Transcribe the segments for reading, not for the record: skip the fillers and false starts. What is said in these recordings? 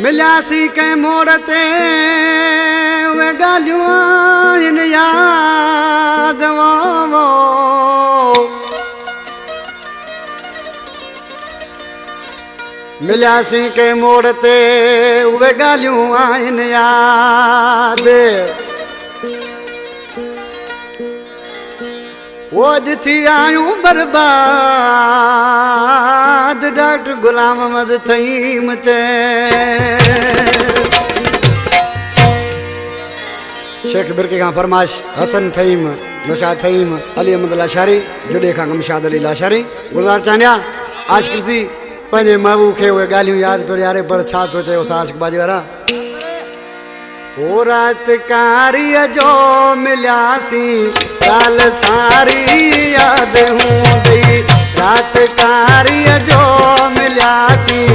मिलियासीं कंहिं मोड़ ते उहे ॻाल्हियूं आहिनि यादि वो मिलियासीं कंहिं मोड़ ते उहे ॻाल्हियूं आहिनि यादि वो अॼु थी विया आहियूं बर्बाद डॉक्टर गुलाम अहमद थईम ते शेख बिरके खां फरमाइश हसन थईम नौशाद थईम अली अहमद लाशारी जुड़े खां गमशाद अली लाशारी गुलज़ार चांडिया आशिक़ सी पंहिंजे महबूब खे उहे ॻाल्हियूं यादि पियो ॾियारे पर छा थो चए उस आशिक़ बाजी वारा ओ रात कारीअ जो मिलियासीं ॻाल्हि सारी यादि हूंदी रात कारीअ जो मिलियासीं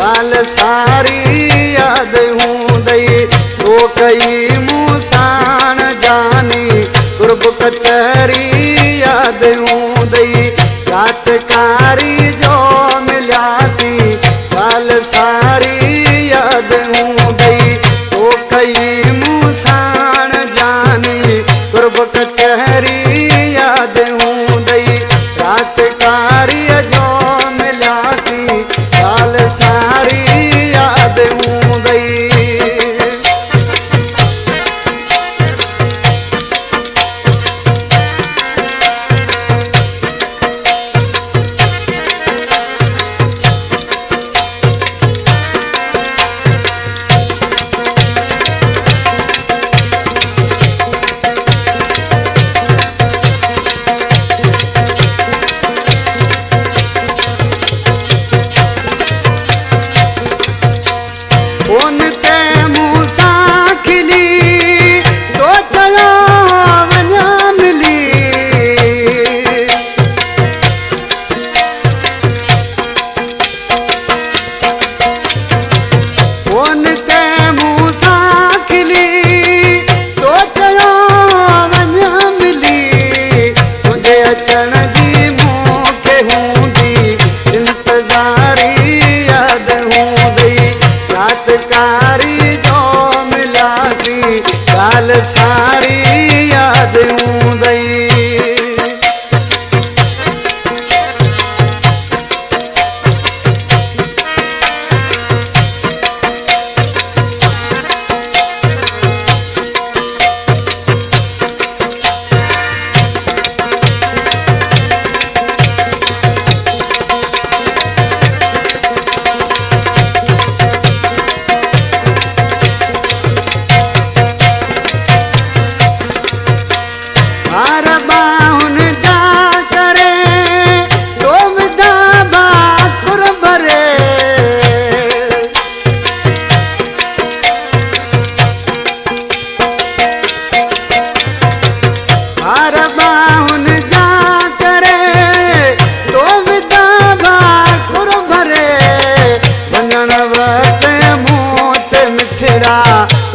ॻाल्हि सारी यादि हूंदी तो कई मूं साण जानी कुर्ब कचहरी यादि हूंदी रात कारी जो मिलियासीं ॻाल्हि सारी यादि हूंदी तो कई मूं साण जानी कुर्ब कचहरी यादि हूंदी रात कारीअ जो मिलियासीं ॻाल्हि सारी यादि हूंदी ॻाल्हि सारी यादि हूंदी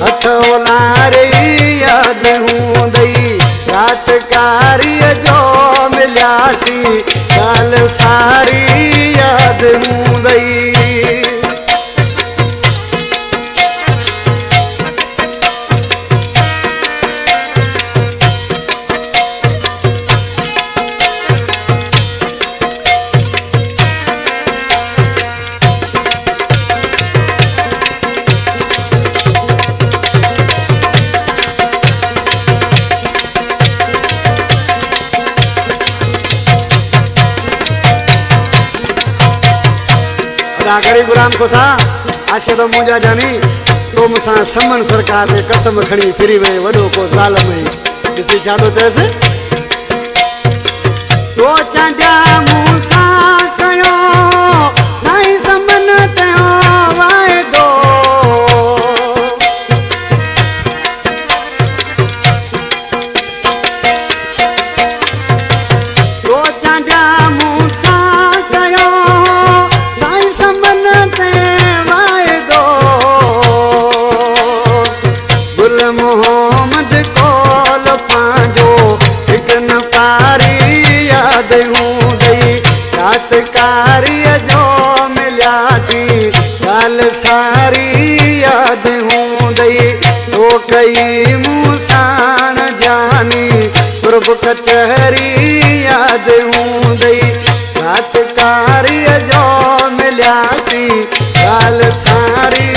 हथ ओलारे यादि हूंदी रात कारीअ जो मिलियासीं ॻाल्हि सारी यादि हूंदी गरीब गुलाम को सा आज के तो मुंजा जानी तो मुसा समन सरकार ने कसम खड़ी फिरी वे वडो को ज़ालम किसी चादो तैसे तो चांडिया मुसा कयो साईं समन ते वायदो तो चांडिया मुसा कयो मोहम्मद कोल पांजो हिक न पारी यादि हूंदी रात कारीअ जो मिलियासीं ॻाल्हि सारी याद हूंदई तो कई मूसाण जानी तुरब कचहरी याद हूंदई रात कारी जो मिलियासी गाल सारी